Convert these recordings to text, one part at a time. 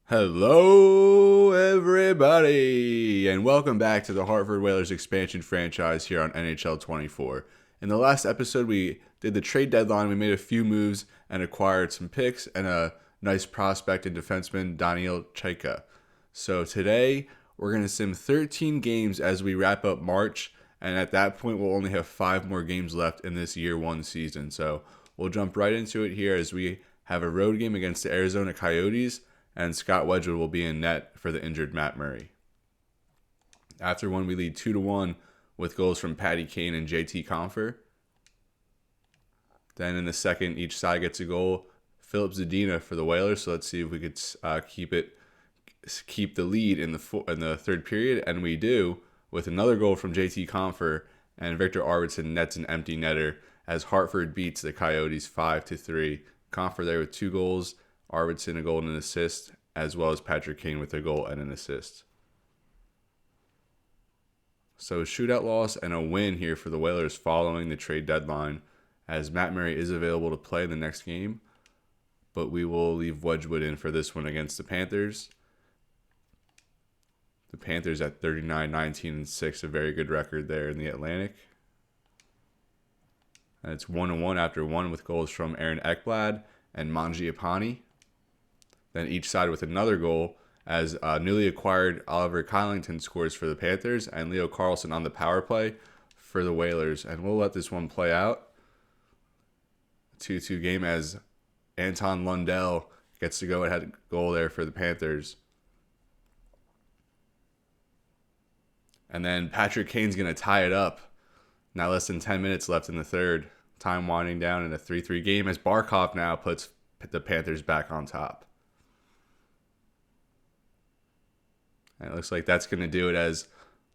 Hello, everybody, and welcome back to the Hartford Whalers expansion franchise here on NHL 24. In the last episode, we did the trade deadline. We made a few moves and acquired some picks and a nice prospect and defenseman, Daniil Chayka. So today, we're going to sim 13 games as we wrap up March, and at that point, we'll only have 5 more games left in this year one season. So we'll jump right into it here as we have a road game against the Arizona Coyotes, and Scott Wedgwood will be in net for the injured Matt Murray. After one, we lead 2-1 with goals from Patty Kane and JT Compher. Then in the second, each side gets a goal. Philip Zadina for the Whalers. So let's see if we could keep the lead in the third period, and we do with another goal from JT Compher, and Victor Arvidsson nets an empty netter as Hartford beats the Coyotes 5-3. Compher there with 2 goals. Arvidsson a goal and an assist, as well as Patrick Kane with a goal and an assist. So a shootout loss and a win here for the Whalers following the trade deadline, as Matt Murray is available to play in the next game, but we will leave Wedgwood in for this one against the Panthers. The Panthers at 39-19-6, a very good record there in the Atlantic. And it's 1-1 after one with goals from Aaron Ekblad and Mangiapane. Then each side with another goal as newly acquired Oliver Kylington scores for the Panthers and Leo Carlsson on the power play for the Whalers. And we'll let this one play out. 2-2 game as Anton Lundell gets to go ahead goal there for the Panthers. And then Patrick Kane's going to tie it up. Now less than 10 minutes left in the third. Time winding down in a 3-3 game as Barkov now puts the Panthers back on top. And it looks like that's going to do it as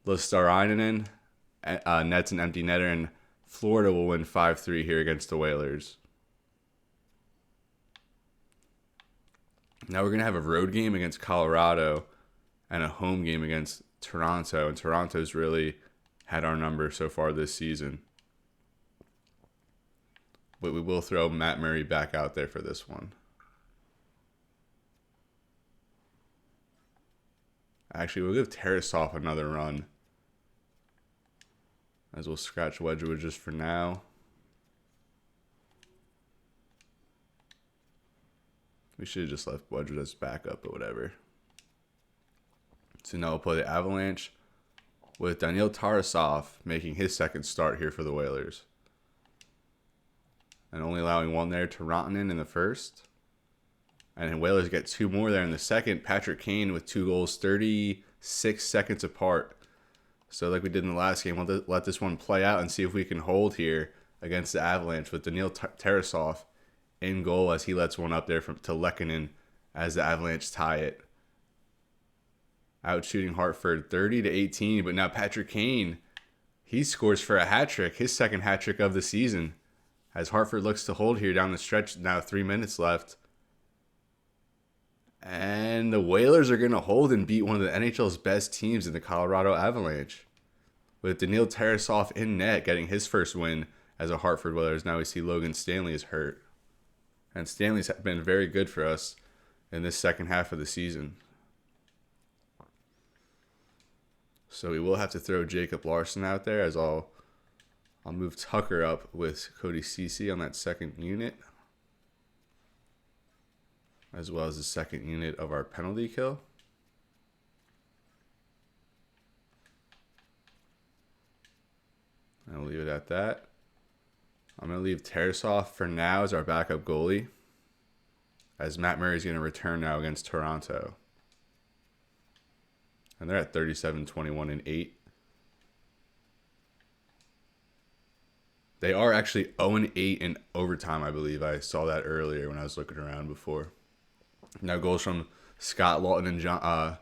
Lustarainen nets an empty netter, and Florida will win 5-3 here against the Whalers. Now we're going to have a road game against Colorado and a home game against Toronto. And Toronto's really had our number so far this season. But we will throw Matt Murray back out there for this one. Actually, we'll give Tarasov another run, as we'll scratch Wedgwood just for now. We should have just left Wedgwood as backup, but whatever. So now we'll play the Avalanche with Daniil Tarasov making his second start here for the Whalers. And only allowing one there to Rantanen in the first. And then Whalers get 2 more there in the second. Patrick Kane with 2 goals, 36 seconds apart. So like we did in the last game, we'll let this one play out and see if we can hold here against the Avalanche with Daniil Tarasov in goal as he lets one up there to Lehkonen as the Avalanche tie it. Out shooting Hartford 30-18, but now Patrick Kane, he scores for a hat trick, his second hat trick of the season, as Hartford looks to hold here down the stretch. Now 3 minutes left. And the Whalers are going to hold and beat one of the NHL's best teams in the Colorado Avalanche, with Daniil Tarasov in net getting his first win as a Hartford Whalers. Now we see Logan Stanley is hurt. And Stanley's been very good for us in this second half of the season. So we will have to throw Jacob Larson out there, as I'll move Tucker up with Cody Ceci on that second unit, as well as the second unit of our penalty kill. I'll leave it at that. I'm going to leave Tarasov for now as our backup goalie, as Matt Murray is going to return now against Toronto. And they're at 37-21-8. They are actually 0-8 in overtime, I believe. I saw that earlier when I was looking around before. Now goals from Scott Lawton and John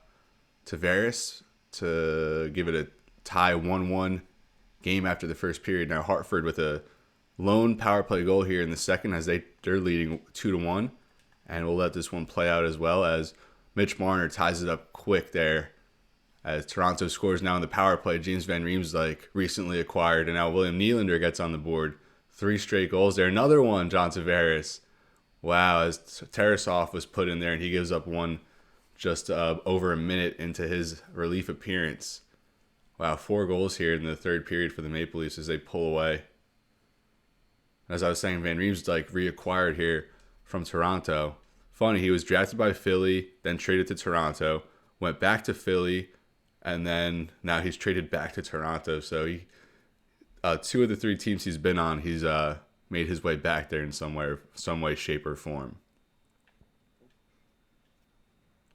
Tavares to give it a tie 1-1 game after the first period. Now Hartford with a lone power play goal here in the second as they're leading 2-1. And we'll let this one play out as well, as Mitch Marner ties it up quick there. As Toronto scores now in the power play, James Van Riemsdyk recently acquired, and now William Nylander gets on the board. 3 straight goals there. Another one, John Tavares. Wow, as Tarasov was put in there, and he gives up one just over a minute into his relief appearance. Wow, 4 goals here in the third period for the Maple Leafs as they pull away. As I was saying, Van Riem's like reacquired here from Toronto. Funny, he was drafted by Philly, then traded to Toronto, went back to Philly, and then now he's traded back to Toronto. So he, 2 of the 3 teams he's been on, he's made his way back there in some way, shape, or form.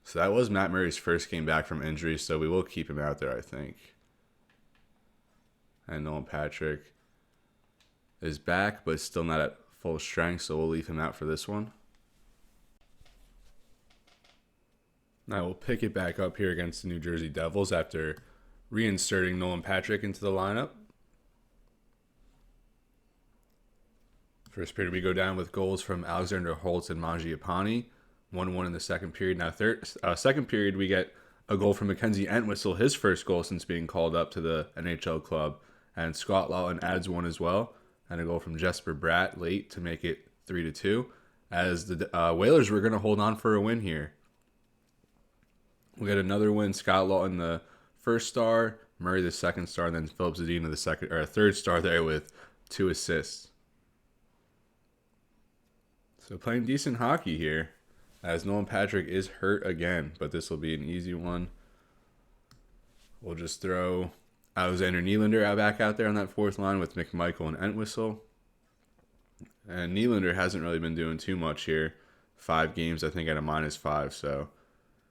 So that was Matt Murray's first game back from injury, so we will keep him out there, I think. And Nolan Patrick is back, but still not at full strength, so we'll leave him out for this one. Now we'll pick it back up here against the New Jersey Devils after reinserting Nolan Patrick into the lineup. First period, we go down with goals from Alexander Holtz and Mangiapane. 1-1 in the second period. Now, second period, we get a goal from Mackenzie Entwistle, his first goal since being called up to the NHL club. And Scott Laughton adds one as well. And a goal from Jesper Bratt late to make it 3-2. As the Whalers were going to hold on for a win here. We got another win. Scott Laughton, the first star. Murray, the second star. And then Philip Zadina, the third star there with 2 assists. So playing decent hockey here. As Nolan Patrick is hurt again, but this will be an easy one. We'll just throw Alexander Nylander back out there on that fourth line with McMichael and Entwistle. And Nylander hasn't really been doing too much here. 5 games, I think, at a -5. So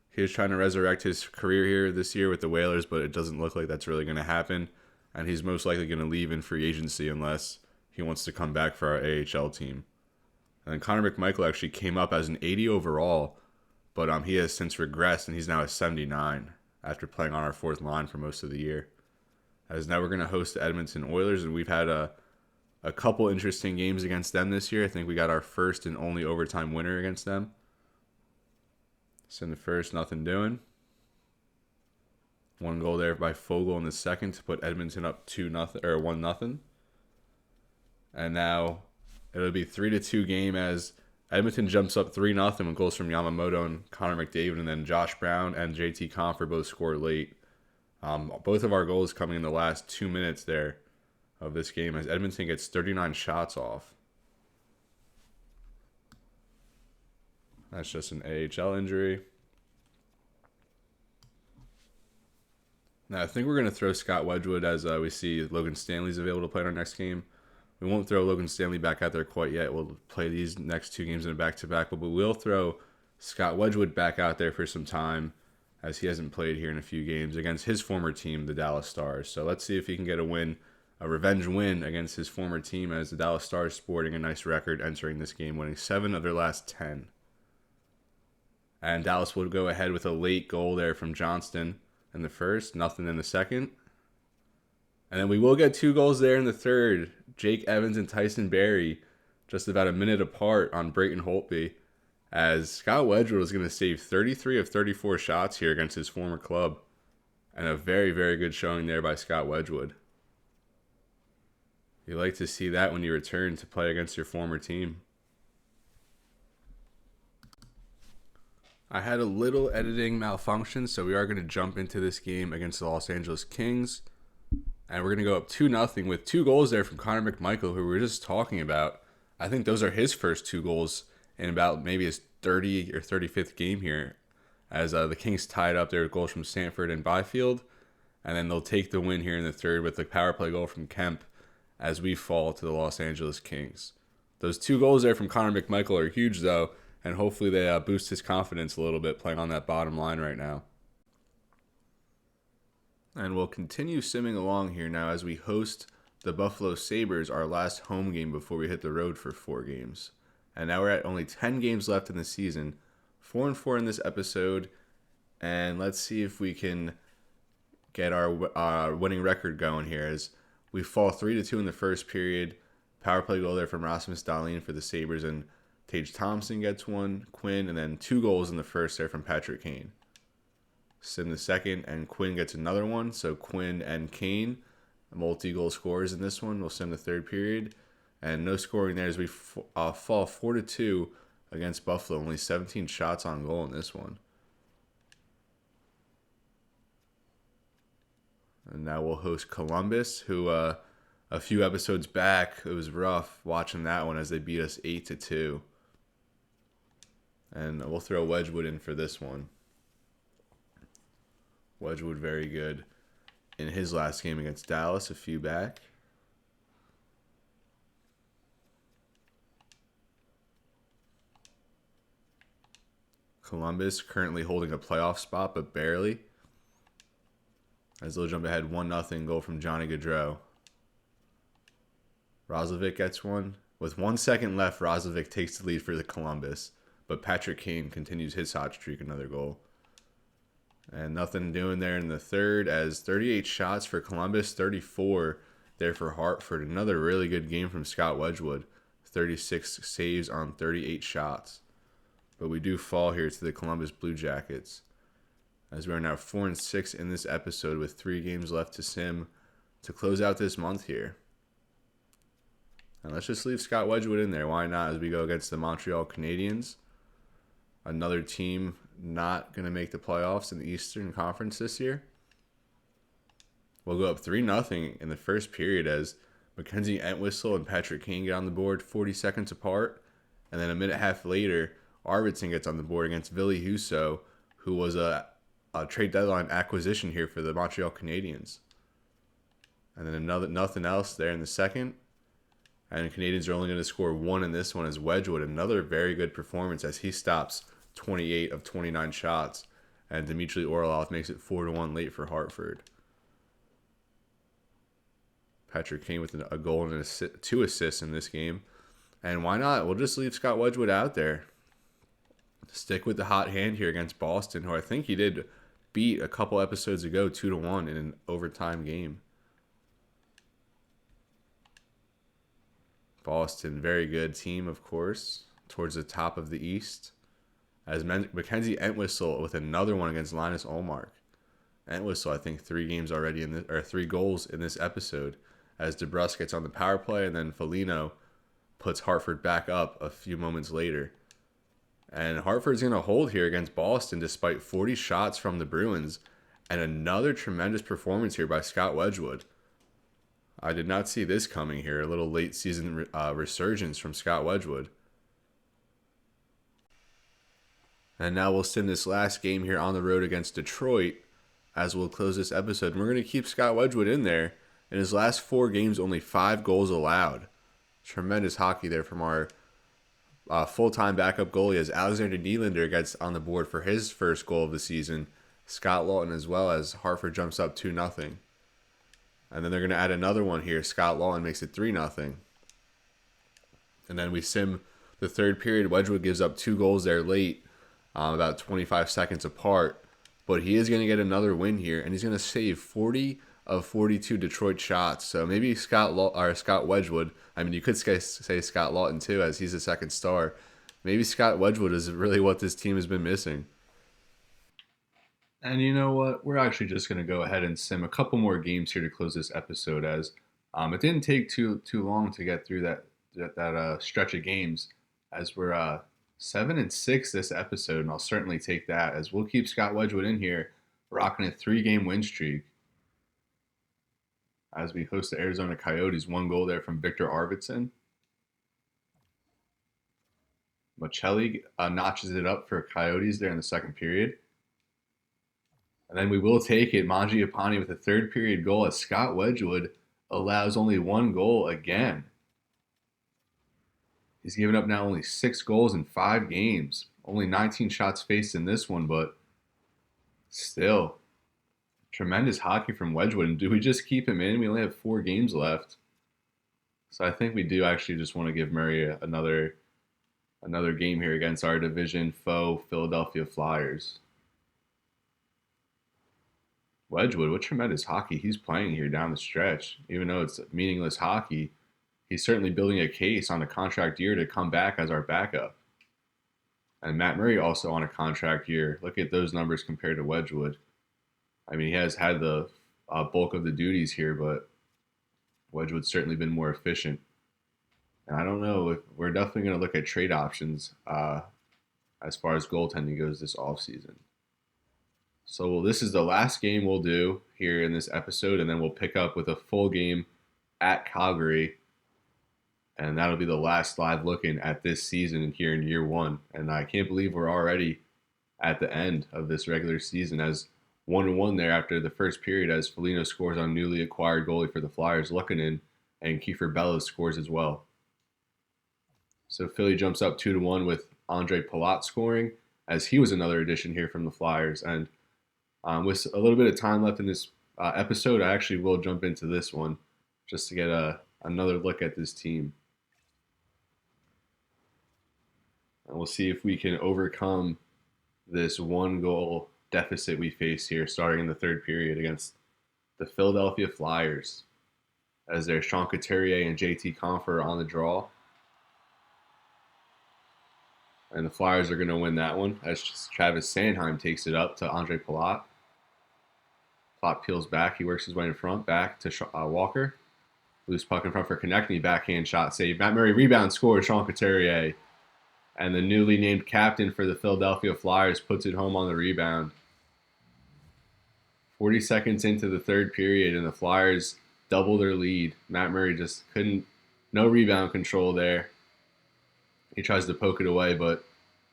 he's trying to resurrect his career here this year with the Whalers, but it doesn't look like that's really going to happen. And he's most likely going to leave in free agency unless he wants to come back for our AHL team. And Connor McMichael actually came up as an 80 overall, but he has since regressed, and he's now a 79 after playing on our fourth line for most of the year. As now we're going to host the Edmonton Oilers, and we've had a couple interesting games against them this year. I think we got our first and only overtime winner against them. So in the first, nothing doing. 1 goal there by Fogle in the second to put Edmonton up 1-0. And now it'll be 3-2 game as Edmonton jumps up 3-0 with goals from Yamamoto and Connor McDavid, and then Josh Brown and JT Compher both scored late. Both of our goals coming in the last 2 minutes there of this game as Edmonton gets 39 shots off. That's just an AHL injury. Now I think we're going to throw Scott Wedgwood as we see Logan Stanley's available to play in our next game. We won't throw Logan Stanley back out there quite yet. We'll play these next 2 games in a back-to-back, but we will throw Scott Wedgwood back out there for some time as he hasn't played here in a few games against his former team, the Dallas Stars. So let's see if he can get a revenge win against his former team as the Dallas Stars sporting a nice record entering this game, winning 7 of their last 10. And Dallas will go ahead with a late goal there from Johnston in the first, nothing in the second. And then we will get 2 goals there in the third. Jake Evans and Tyson Barrie just about a minute apart on Brayton Holtby, as Scott Wedgwood was going to save 33 of 34 shots here against his former club. And a very, very good showing there by Scott Wedgwood. You like to see that when you return to play against your former team. I had a little editing malfunction, so we are going to jump into this game against the Los Angeles Kings. And we're going to go up 2-0 with 2 goals there from Connor McMichael, who we were just talking about. I think those are his first 2 goals in about maybe his 30th or 35th game here, as the Kings tied up their goals from Sanford and Byfield. And then they'll take the win here in the third with the power play goal from Kemp as we fall to the Los Angeles Kings. Those 2 goals there from Connor McMichael are huge, though, and hopefully they boost his confidence a little bit playing on that bottom line right now. And we'll continue simming along here now as we host the Buffalo Sabres, our last home game before we hit the road for 4 games. And now we're at only 10 games left in the season, 4-4 in this episode, and let's see if we can get our winning record going here as we fall 3-2 in the first period. Power play goal there from Rasmus Dahlin for the Sabres, and Tage Thompson gets 1, Quinn, and then 2 goals in the first there from Patrick Kane. Sim the second, and Quinn gets another one. So Quinn and Kane, multi-goal scorers in this one. We'll sim the third period. And no scoring there as we fall 4-2 against Buffalo. Only 17 shots on goal in this one. And now we'll host Columbus, who a few episodes back, it was rough watching that one as they beat us 8-2. And we'll throw Wedgwood in for this one. Wedgwood very good in his last game against Dallas a few back. Columbus currently holding a playoff spot, but barely. As they'll jump ahead 1-0 goal from Johnny Gaudreau. Roslovic gets one. With 1 second left, Roslovic takes the lead for the Columbus. But Patrick Kane continues his hot streak, another goal. And nothing doing there in the third as 38 shots for Columbus, 34 there for Hartford. Another really good game from Scott Wedgwood. 36 saves on 38 shots. But we do fall here to the Columbus Blue Jackets, as we are now 4-6 in this episode with 3 games left to sim to close out this month here. And let's just leave Scott Wedgwood in there. Why not, as we go against the Montreal Canadiens, another team not going to make the playoffs in the Eastern Conference this year. We'll go up 3-0 in the first period as Mackenzie Entwistle and Patrick Kane get on the board 40 seconds apart. And then a minute and a half later, Arvidsson gets on the board against Ville Husso, who was a trade deadline acquisition here for the Montreal Canadiens. And then nothing else there in the second. And the Canadiens are only going to score 1 in this one as Wedgwood. Another very good performance as he stops 28 of 29 shots. And Dmitry Orlov makes it 4-1 late for Hartford. Patrick Kane with a goal and 2 assists in this game. And why not? We'll just leave Scott Wedgwood out there. Stick with the hot hand here against Boston, who I think he did beat a couple episodes ago 2-1 in an overtime game. Boston, very good team, of course, towards the top of the East. As Mackenzie Entwistle with another one against Linus Ullmark. Entwistle, I think 3 games already in this, or 3 goals in this episode, as DeBrusque gets on the power play, and then Foligno puts Hartford back up a few moments later. And Hartford's going to hold here against Boston despite 40 shots from the Bruins, and another tremendous performance here by Scott Wedgwood. I did not see this coming here. A little late season resurgence from Scott Wedgwood. And now we'll send this last game here on the road against Detroit as we'll close this episode. And we're going to keep Scott Wedgwood in there. In his last 4 games, only 5 goals allowed. Tremendous hockey there from our full-time backup goalie as Alexander Nylander gets on the board for his first goal of the season. Scott Lawton as well, as Hartford jumps up 2-0. And then they're going to add another one here. Scott Lawton makes it 3-0. And then we sim the third period. Wedgwood gives up 2 goals there late, about 25 seconds apart. But he is going to get another win here, and he's going to save 40 of 42 Detroit shots. So maybe Scott Wedgwood, I mean, you could say Scott Lawton too, as he's a second star. Maybe Scott Wedgwood is really what this team has been missing. And you know what? We're actually just going to go ahead and sim a couple more games here to close this episode, as it didn't take too long to get through that stretch of games, as we're 7-6 this episode, and I'll certainly take that, as we'll keep Scott Wedgwood in here, rocking a 3-game win streak. As we host the Arizona Coyotes, 1 goal there from Victor Arvidsson. Michelli notches it up for Coyotes there in the second period. And then we will take it, Mangiapane with a third period goal, as Scott Wedgwood allows only 1 goal again. He's given up now only 6 goals in 5 games. Only 19 shots faced in this one, but still, tremendous hockey from Wedgwood. And do we just keep him in? We only have 4 games left. So I think we do actually just want to give Murray another game here against our division foe, Philadelphia Flyers. Wedgwood, what tremendous hockey he's playing here down the stretch. Even though it's meaningless hockey, he's certainly building a case on a contract year to come back as our backup. And Matt Murray also on a contract year. Look at those numbers compared to Wedgwood. I mean, he has had the bulk of the duties here, but Wedgwood's certainly been more efficient. And I don't know, if we're definitely going to look at trade options as far as goaltending goes this offseason. So this is the last game we'll do here in this episode, and then we'll pick up with a full game at Calgary, and that'll be the last live looking at this season here in year one. And I can't believe we're already at the end of this regular season as 1-1 there after the first period as Foligno scores on newly acquired goalie for the Flyers, Luukkonen, and Kiefer Bellows scores as well. So Philly jumps up 2-1 with Andre Palat scoring, as he was another addition here from the Flyers. And with a little bit of time left in this episode, I actually will jump into this one just to get another look at this team. And we'll see if we can overcome this 1-goal deficit we face here starting in the third period against the Philadelphia Flyers, as there's Sean Couturier and JT Compher on the draw. And the Flyers are going to win that one as Travis Sanheim takes it up to Andre Palat. Palat peels back. He works his way in front, back to Walker. Loose puck in front for Konechny. Backhand shot save. Matt Murray rebound scores. Sean Couturier. And the newly named captain for the Philadelphia Flyers puts it home on the rebound. 40 seconds into the third period, and the Flyers double their lead. Matt Murray just no rebound control there. He tries to poke it away, but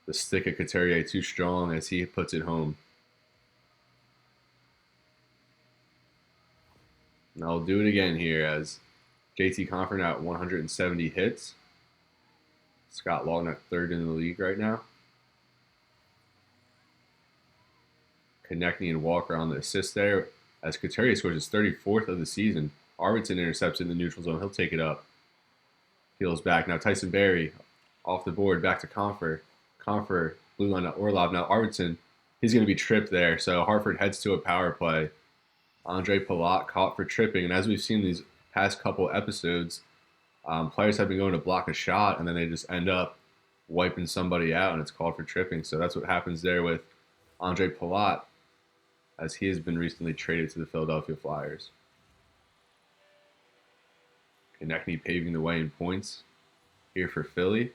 the stick of Couturier too strong as he puts it home. And I'll do it again here as JT Compher now at 170 hits. Scott Laughton at third in the league right now. Konechny and Walker on the assist there as Couturier scores his 34th of the season. Arvidsson intercepts in the neutral zone. He'll take it up. Peels back. Now Tyson Barrie off the board. Back to Compher. Compher, blue line to Orlov. Now Arvidsson, he's going to be tripped there. So Hartford heads to a power play. Andre Palat caught for tripping. And as we've seen these past couple episodes, players have been going to block a shot, and then they just end up wiping somebody out, and it's called for tripping. So that's what happens there with Andre Palat, as he has been recently traded to the Philadelphia Flyers. Konechny paving the way in points here for Philly,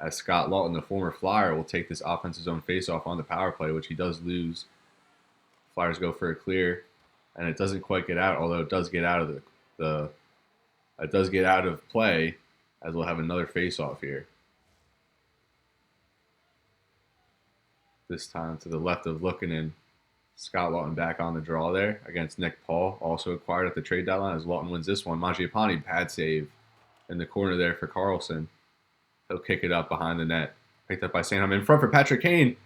as Scott Laughton, the former Flyer, will take this offensive zone faceoff on the power play, which he does lose. Flyers go for a clear, and it doesn't quite get out, although it does get out of it does get out of play, as we'll have another face-off here. This time to the left of Luukkonen. Scott Laughton back on the draw there against Nick Paul, also acquired at the trade deadline as Laughton wins this one. Mangiapane, pad save in the corner there for Carlson. He'll kick it up behind the net. Picked up by Sanheim in front for Patrick Kane.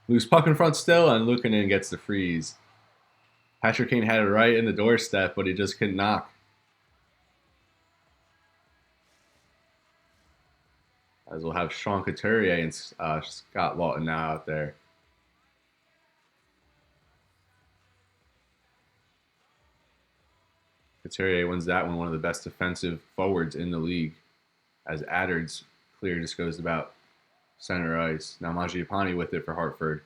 Loose puck in front still, and Luukkonen gets the freeze. Patrick Kane had it right in the doorstep, but he just couldn't knock. As we'll have Sean Couturier and Scott Laughton now out there. Couturier wins that one of the best defensive forwards in the league, as Adder's clear just goes about center ice. Now Mangiapane with it for Hartford.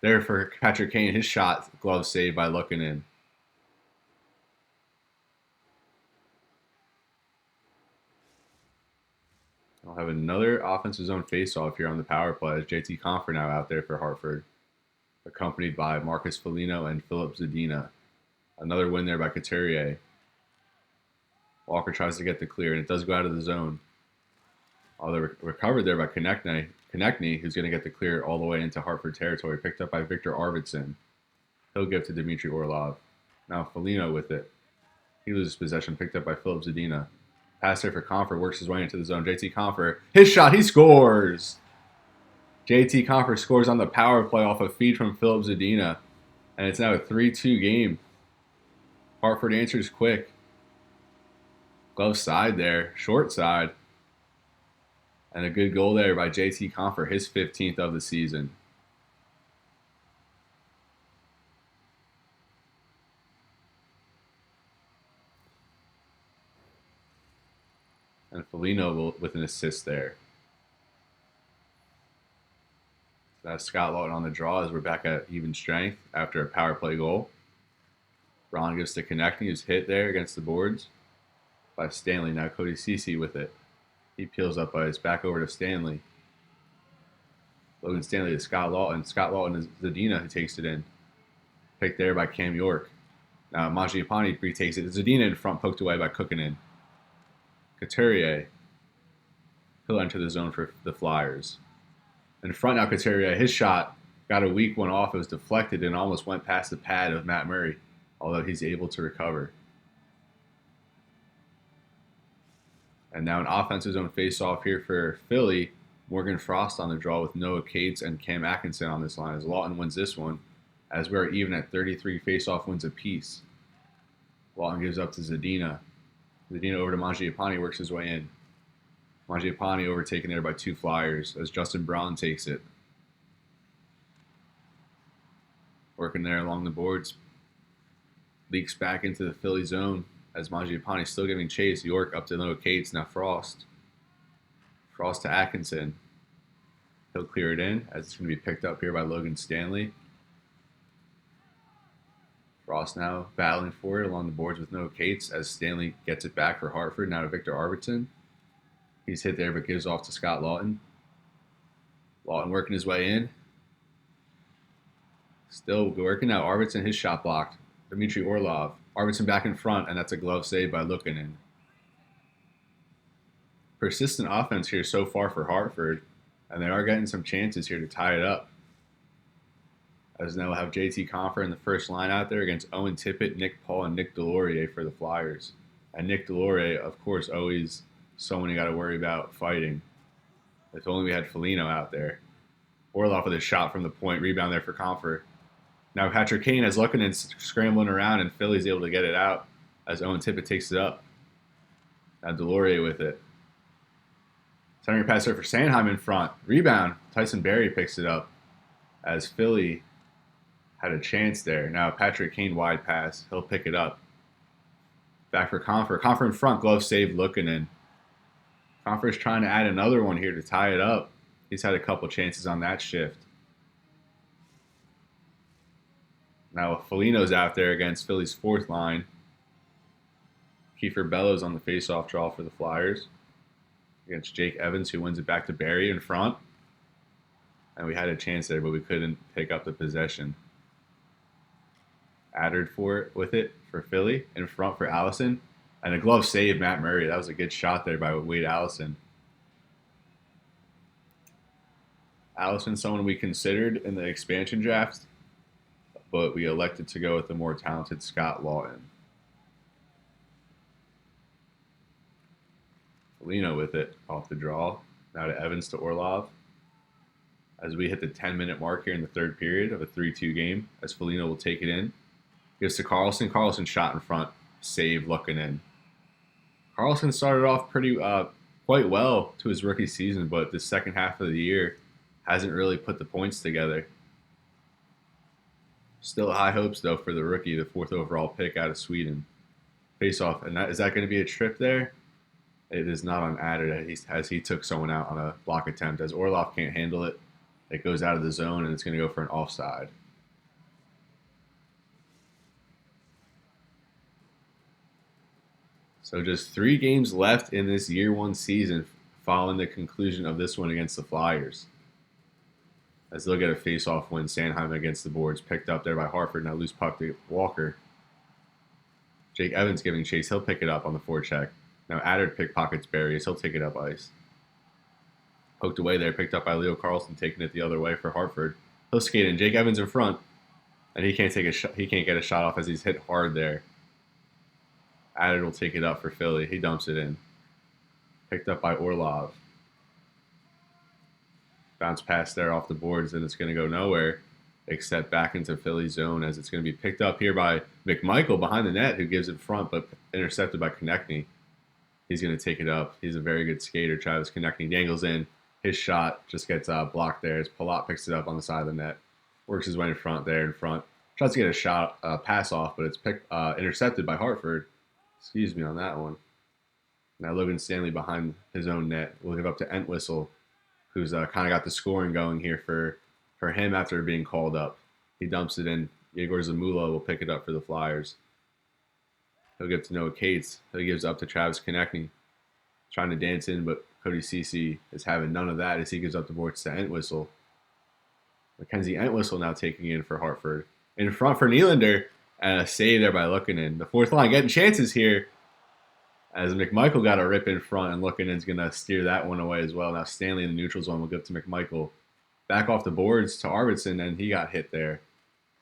There for Patrick Kane, his shot, glove saved by Luukkonen. I'll have another offensive zone face-off here on the power play as JT Compher now out there for Hartford, accompanied by Marcus Foligno and Filip Zadina. Another win there by Couturier. Walker tries to get the clear, and it does go out of the zone. Although recovered there by Konechny, who's going to get the clear all the way into Hartford territory, picked up by Victor Arvidsson. He'll give to Dmitry Orlov. Now Foligno with it. He loses possession, picked up by Filip Zadina. Pass there for Compher, works his way into the zone. JT Compher, his shot, he scores! JT Compher scores on the power play off a feed from Filip Zadina. And it's now a 3-2 game. Hartford answers quick. Glove side there, short side. And a good goal there by JT Compher, his 15th of the season. And Foligno with an assist there. So that's Scott Laughton on the draw as we're back at even strength after a power play goal. Ron gives to Konechny, who's hit there against the boards by Stanley. Now Cody Ceci with it. He peels up ice, back over to Stanley. Logan Stanley to Scott Laughton. Scott Laughton is Zadina who takes it in. Picked there by Cam York. Now Mangiapane retakes it. Zadina in front, poked away by Kukkinen. Couturier. He'll enter the zone for the Flyers. In front now, Couturier. His shot got a weak one off. It was deflected and almost went past the pad of Matt Murray, although he's able to recover. And now an offensive zone face-off here for Philly. Morgan Frost on the draw with Noah Cates and Cam Atkinson on this line as Lawton wins this one, as we're even at 33 face-off wins apiece. Lawton gives up to Zadina. Zadina over to Mangiapane, works his way in. Mangiapane overtaken there by 2 Flyers as Justin Braun takes it. Working there along the boards. Leaks back into the Philly zone as Mangiapane still giving chase. York up to Noah Cates, now Frost. Frost to Atkinson. He'll clear it in as it's going to be picked up here by Logan Stanley. Frost now battling for it along the boards with Noah Cates as Stanley gets it back for Hartford. Now to Victor Arvidsson. He's hit there but gives off to Scott Lawton. Lawton working his way in. Still working now. Arvidsson, his shot blocked. Dmitry Orlov. Arvidsson back in front, and that's a glove save by Luukkonen. Persistent offense here so far for Hartford, and they are getting some chances here to tie it up. As now we'll have JT Compher in the first line out there against Owen Tippett, Nick Paul, and Nick Delorier for the Flyers. And Nick Delorier, of course, always someone you got to worry about fighting. If only we had Foligno out there. Orlov with a shot from the point, rebound there for Compher. Now Patrick Kane has Luukkonen scrambling around, and Philly's able to get it out as Owen Tippett takes it up. Now Delorier with it. Centering pass there for Sanheim in front. Rebound. Tyson Barrie picks it up as Philly had a chance there. Now Patrick Kane wide pass. He'll pick it up. Back for Compher. Compher in front. Glove save Luukkonen. Compher's trying to add another one here to tie it up. He's had a couple chances on that shift. Now Foligno's out there against Philly's 4th line. Kiefer Bellows on the face-off draw for the Flyers against Jake Evans, who wins it back to Barrie in front. And we had a chance there, but we couldn't pick up the possession. Addard with it for Philly, in front for Allison. And a glove save, Matt Murray. That was a good shot there by Wade Allison. Allison, someone we considered in the expansion draft, but we elected to go with the more talented Scott Lawton. Foligno with it off the draw. Now to Evans to Orlov. As we hit the 10-minute mark here in the 3rd period of a 3-2 game, as Foligno will take it in. Gives to Carlson. Carlson shot in front. Save Luukkonen. Carlson started off quite well to his rookie season, but the second half of the year hasn't really put the points together. Still high hopes, though, for the rookie, the 4th overall pick out of Sweden. Face-off. And is that going to be a trip there? It is not on Addard as he took someone out on a block attempt. As Orlov can't handle it, it goes out of the zone, and it's going to go for an offside. So just 3 games left in this year 1 season following the conclusion of this one against the Flyers. As they'll get a face-off win, Sanheim against the boards, picked up there by Hartford. Now loose puck to Walker. Jake Evans giving chase. He'll pick it up on the forecheck. Now Addard pickpockets Barrie. He'll take it up ice. Poked away there, picked up by Leo Carlson, taking it the other way for Hartford. He'll skate in. Jake Evans in front, and he can't take a shot. He can't get a shot off as he's hit hard there. Addard will take it up for Philly. He dumps it in. Picked up by Orlov. Bounce pass there off the boards, and it's going to go nowhere except back into Philly's zone as it's going to be picked up here by McMichael behind the net, who gives it front, but intercepted by Konechny. He's going to take it up. He's a very good skater. Travis Konechny dangles in. His shot just gets blocked there as Palat picks it up on the side of the net. Works his way in front there in front. Tries to get a shot, pass off, but it's intercepted by Hartford. Excuse me on that one. Now Logan Stanley behind his own net. We'll give up to Entwistle, who's kind of got the scoring going here for him after being called up. He dumps it in. Yegor Zamula will pick it up for the Flyers. He'll give to Noah Cates. He gives up to Travis Konechny. Trying to dance in, but Cody Ceci is having none of that as he gives up the boards to Entwistle. Mackenzie Entwistle now taking in for Hartford. in front for Nylander, and a save there by Luukkonen. The fourth line getting chances here as McMichael got a rip in front, and Luukkonen's going to steer that one away as well. Now Stanley in the neutral zone will give to McMichael. Back off the boards to Arvidsson, and he got hit there.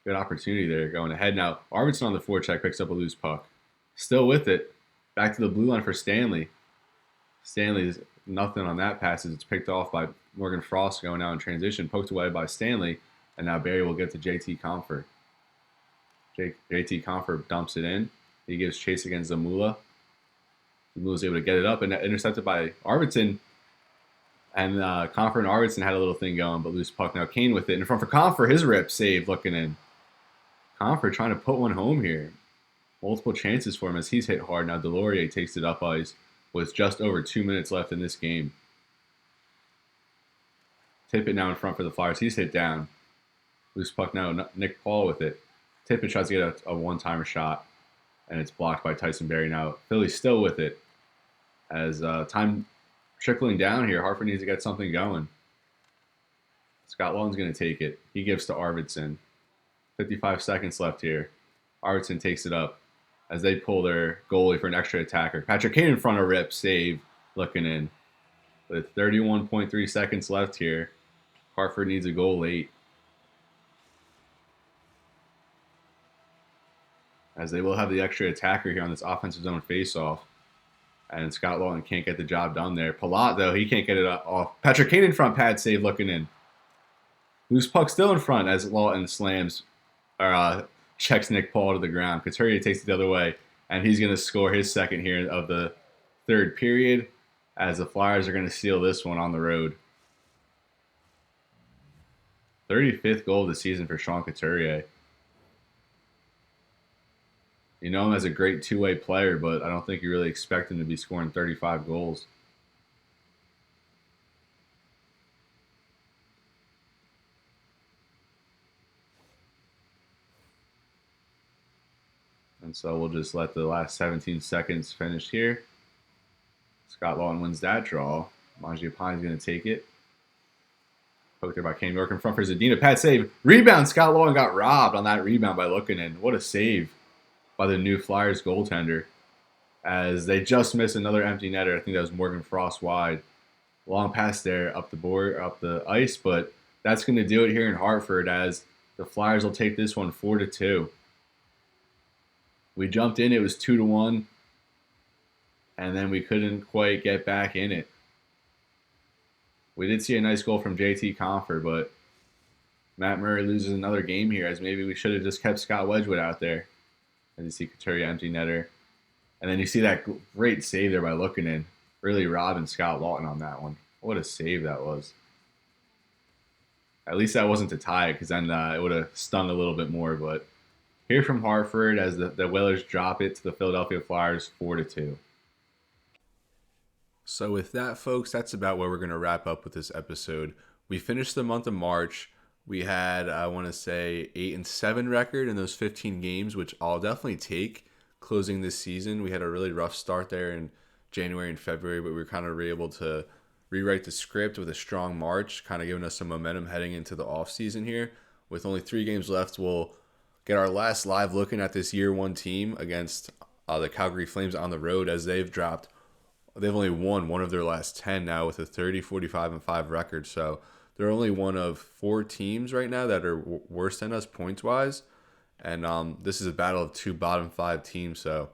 Good opportunity there going ahead. Now Arvidsson on the forecheck picks up a loose puck. Still with it. Back to the blue line for Stanley. Stanley's nothing on that pass as it's picked off by Morgan Frost going out in transition. Poked away by Stanley, and now Barrie will get to JT Compher. JT Compher dumps it in. He gives chase against Zamula. Zamula's able to get it up and intercepted by Arvidsson. And Compher and Arvidsson had a little thing going, but loose puck. Now Kane with it in front for Compher. His rip save looking in. Compher trying to put one home here. Multiple chances for him as he's hit hard. Now Delorier takes it up ice with just over 2 minutes left in this game. Tippett now in front for the Flyers. He's hit down. Loose puck now. Nick Paul with it. Tippett tries to get a one-timer shot, and it's blocked by Tyson Barrie. Now Philly's still with it as time trickling down here. Hartford needs to get something going. Scott Laughton's going to take it. He gives to Arvidsson. 55 seconds left here. Arvidsson takes it up as they pull their goalie for an extra attacker. Patrick Kane in front of rip, save, looking in. With 31.3 seconds left here, Hartford needs a goal late. As they will have the extra attacker here on this offensive zone faceoff. And Scott Laughton can't get the job done there. Palat, though, he can't get it off. Patrick Kane in front, pad save, looking in. Loose puck still in front as Laughton slams, or checks Nick Paul to the ground. Couturier takes it the other way, and he's going to score his second here of the third period as the Flyers are going to steal this one on the road. 35th goal of the season for Sean Couturier. You know him as a great two-way player, but I don't think you really expect him to be scoring 35 goals. And so we'll just let the last 17 seconds finish here. Scott Laughton wins that draw. Mangiapane's going to take it. Poked there by Kane York in front for Zadina. Pat save. Rebound. Scott Laughton got robbed on that rebound by Luukkonen. What a save by the new Flyers goaltender. As they just missed another empty netter. I think that was Morgan Frost wide. Long pass there up the board, up the ice. But that's going to do it here in Hartford as the Flyers will take this one 4-2. We jumped in, it was 2-1, and then we couldn't quite get back in it. We did see a nice goal from JT Compher, but Matt Murray loses another game here, as maybe we should have just kept Scott Wedgwood out there. And you see Couturier empty netter. And then you see that great save there by Luukkonen, really robbing Scott Laughton on that one. What a save that was. At least that wasn't to tie it, because then it would have stung a little bit more, but here from Hartford as the Whalers drop it to the Philadelphia Flyers 4-2. So with that, folks, that's about where we're going to wrap up with this episode. We finished the month of March. We had, I want to say, 8-7 record in those 15 games, which I'll definitely take closing this season. We had a really rough start there in January and February, but we were kind of able to rewrite the script with a strong March, kind of giving us some momentum heading into the offseason here. With only 3 games left, we'll get our last live looking at this year one team against the Calgary Flames on the road, as they've only won one of their last 10 now with a 30-45-5 record. So they're only one of 4 teams right now that are worse than us points-wise. And this is a battle of 2 bottom 5 teams. So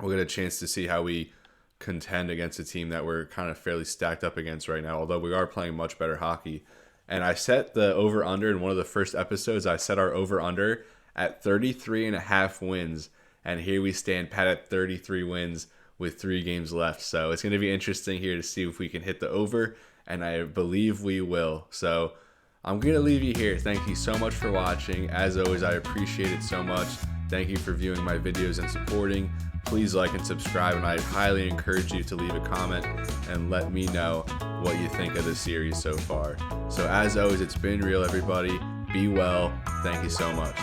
we'll get a chance to see how we contend against a team that we're kind of fairly stacked up against right now, although we are playing much better hockey. And I set the over-under in one of the first episodes. I set our over-under at 33.5 wins. And here we stand pat at 33 wins with 3 games left. So it's going to be interesting here to see if we can hit the over. And I believe we will. So I'm going to leave you here. Thank you so much for watching. As always, I appreciate it so much. Thank you for viewing my videos and supporting. Please like and subscribe, and I highly encourage you to leave a comment and let me know what you think of the series so far. So as always, it's been real, everybody. Be well. Thank you so much.